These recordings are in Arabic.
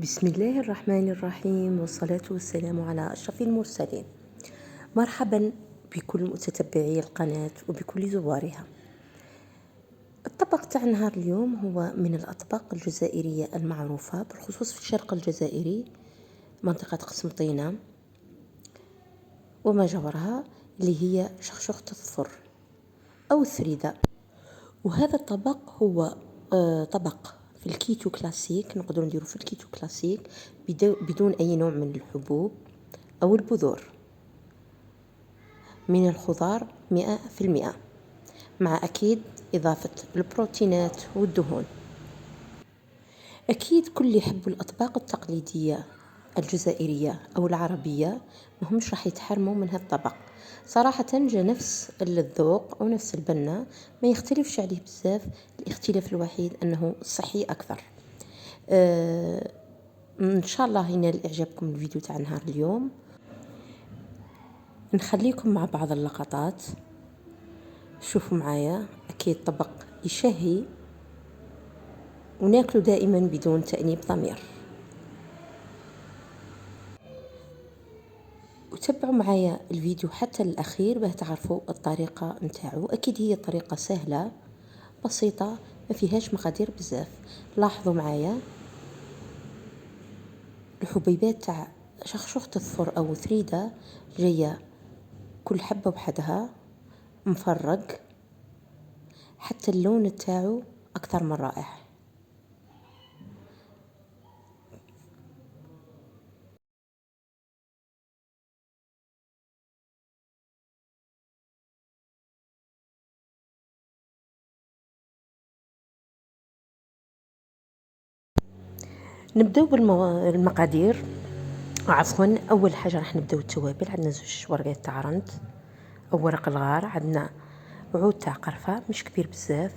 بسم الله الرحمن الرحيم، والصلاة والسلام على أشرف المرسلين. مرحبا بكل متتبعي القناة وبكل زوارها. الطبق تاع نهار اليوم هو من الأطباق الجزائرية المعروفة بالخصوص في الشرق الجزائري، منطقة قسنطينة وما جاورها، اللي هي شخشوخة الظفر أو الثريدة. وهذا الطبق هو طبق في الكيتو كلاسيك، نقدر نديرو في الكيتو كلاسيك بدون أي نوع من الحبوب أو البذور، من الخضار 100%، مع أكيد إضافة البروتينات والدهون. أكيد كل يحبوا الأطباق التقليدية الجزائرية أو العربية مهمش راح يتحرموا من هذا الطبق. صراحة جا نفس الذوق أو نفس البنة، ما يختلفش عليه بزاف. الاختلاف الوحيد أنه صحي أكثر. إن شاء الله ينال إعجابكم الفيديو تاع نهار اليوم. نخليكم مع بعض اللقطات، شوفوا معايا. أكيد طبق يشهي وناكله دائما بدون تأنيب ضمير. وتابعوا معايا الفيديو حتى الأخير باه تعرفوا الطريقة نتاعو. أكيد هي طريقة سهلة بسيطة، ما فيهاش مقادير بزاف. لاحظوا معايا الحبيبات تاع شخشوخة الظفر أو ثريدة جاية كل حبة وحدها، مفرق، حتى اللون تاعو أكثر من رائع. نبداو بالمقادير. عفوا، اول حاجه راح نبداو التوابل. عندنا 2 ورقات تاع رند او ورق الغار، عندنا عود تاع قرفه مش كبير بزاف،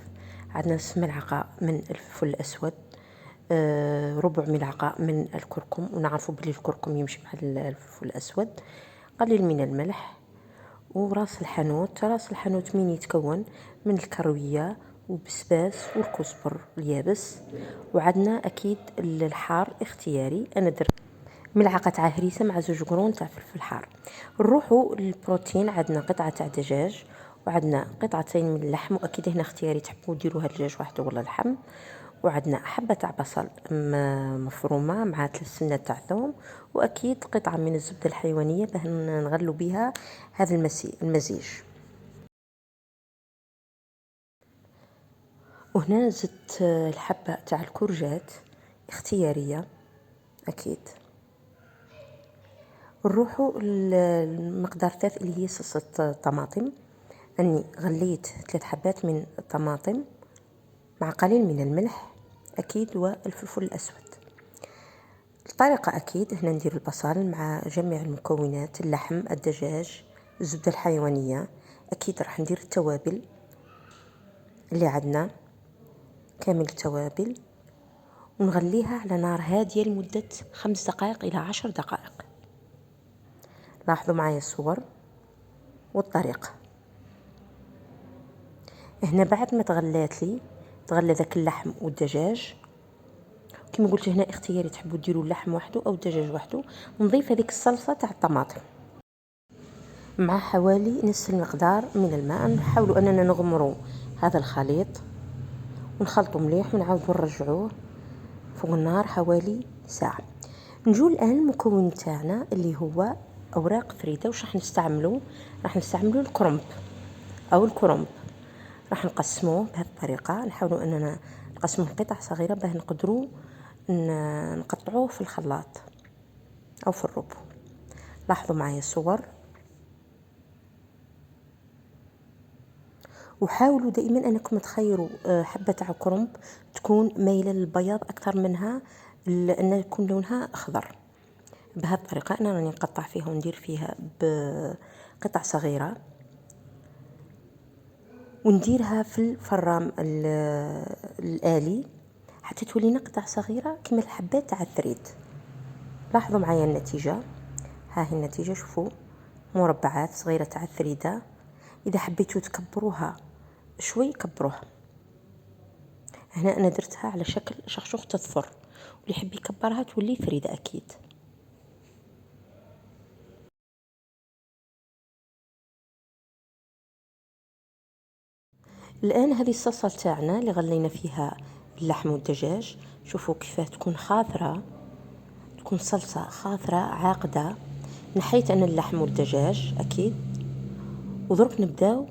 عندنا نصف ملعقه من الفلفل الاسود، ربع ملعقه من الكركم، ونعرفوا بلي الكركم يمشي مع الفلفل الاسود، قليل من الملح، وراس الحانوت. راس الحانوت من يتكون من الكرويه وبسباس والكزبر اليابس. وعندنا اكيد الحار اختياري، انا درت ملعقه تاع هريسه مع 2 قرون تاع فلفل حار. نروحوا للبروتين، عندنا قطعه تاع دجاج وعندنا قطعتين من اللحم، واكيد هنا اختياري تحبوا ديروها الدجاج وحده ولا اللحم. وعندنا حبه تاع بصل مفرومه مع 3 سنات تاع ثوم، واكيد قطعه من الزبده الحيوانيه باه نغلو بها هذا المزيج. وهنا زدت الحبه تاع الكورجات اختياريه اكيد. نروحوا المقدار 3 اللي هي صلصه طماطم. اني غليت 3 حبات من الطماطم مع قليل من الملح اكيد والفلفل الاسود. الطريقه اكيد هنا ندير البصل مع جميع المكونات، اللحم، الدجاج، الزبده الحيوانيه. اكيد راح ندير التوابل اللي عندنا، كامل التوابل، ونغليها على نار هاديه لمده 5 دقائق الى 10 دقائق. لاحظوا معايا الصور والطريقه. هنا بعد ما تغلى ذاك اللحم والدجاج، كما قلت هنا اختياري تحبوا ديروا اللحم وحده او الدجاج وحده. نضيف هذيك الصلصه تاع الطماطم مع حوالي نصف المقدار من الماء. نحاولوا اننا نغمروا هذا الخليط ونخلطوا مليح، ونعاودوا نرجعوه فوق النار حوالي ساعه. نجو الان المكون تاعنا اللي هو اوراق فريده. واش راح نستعملوا؟ راح نستعملوا الكرنب او الكرنب. راح نقسموه بهذه الطريقه، نحاولوا اننا نقسموه قطع صغيره باه نقدروا نقطعوه في الخلاط او في الروبو. لاحظوا معايا الصور، وحاولوا دائما انكم تخيروا حبه تاع كرنب تكون مايله للبياض اكثر منها ان يكون لونها اخضر. بهذه الطريقه انا راني نقطع فيها وندير فيها بقطع صغيره، ونديرها في الفرام الآلي حتى تولينا قطع صغيرة كما الحبات تاع الثريد. لاحظوا معايا النتيجة، ها هي النتيجة، شوفوا مربعات صغيرة تاع الثريدة. إذا حبيتوا تكبروها شوي كبروها. هنا أنا درتها على شكل شخشوخة الظفر، واللي يحب يكبرها تولي فريدة أكيد. الآن هذه الصلصة تاعنا اللي غلينا فيها اللحم والدجاج، شوفوا كيفاه تكون خاطرة، تكون صلصة خاطرة عاقدة. نحيت أنا اللحم والدجاج أكيد، ودرك نبداو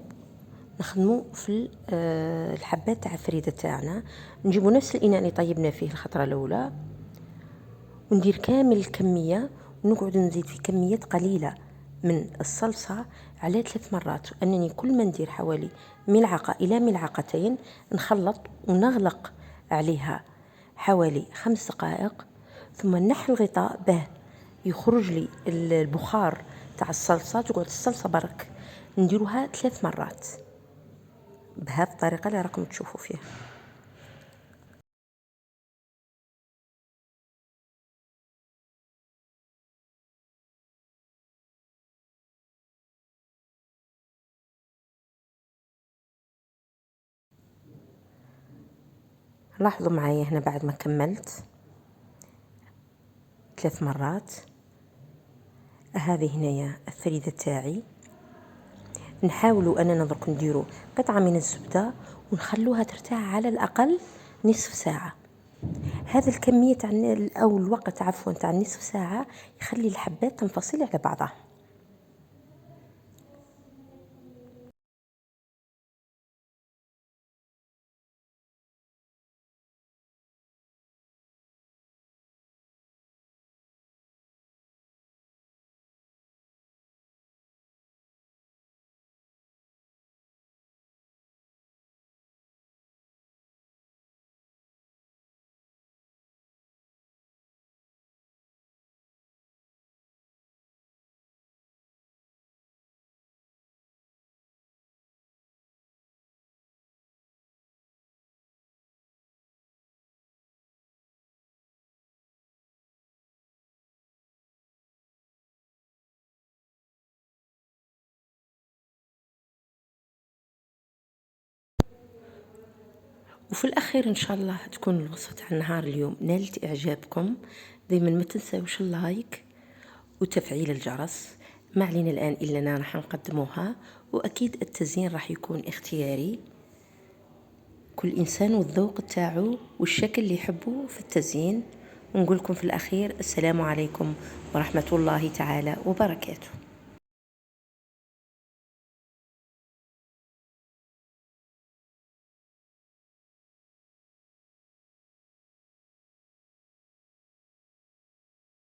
نخدمو في الحبات تاع الفريدة تاعنا. نجيبو نفس الإناء اللي طيبنا فيه الخطرة الأولى، وندير كامل الكمية، ونقعد نزيد في كميات قليلة من الصلصة على 3 مرات. أنني كل ما ندير حوالي ملعقة إلى ملعقتين نخلط ونغلق عليها حوالي 5 دقائق، ثم نحي الغطاء به يخرج لي البخار تاع الصلصة. تقعد الصلصة برك نديروها 3 مرات بهذه الطريقة اللي راكم تشوفوا فيها. لاحظوا معايا هنا بعد ما كملت 3 مرات، هذه هنايا الفريدة تاعي. نحاولوا أننا درك نديروا قطعة من الزبدة ونخلوها ترتاح على الأقل نصف ساعة. هذا الكمية تاع أو الوقت عفوا تاع نصف ساعة يخلي الحبات تنفصل على بعضها. وفي الأخير إن شاء الله تكون الوصفة تاع نهار اليوم نالت إعجابكم. دايما ما تنساوش اللايك وتفعيل الجرس. ما علينا الآن إلا أننا راح نقدموها، وأكيد التزيين راح يكون اختياري، كل إنسان والذوق تاعو والشكل اللي يحبه في التزيين. ونقول لكم في الأخير السلام عليكم ورحمة الله تعالى وبركاته.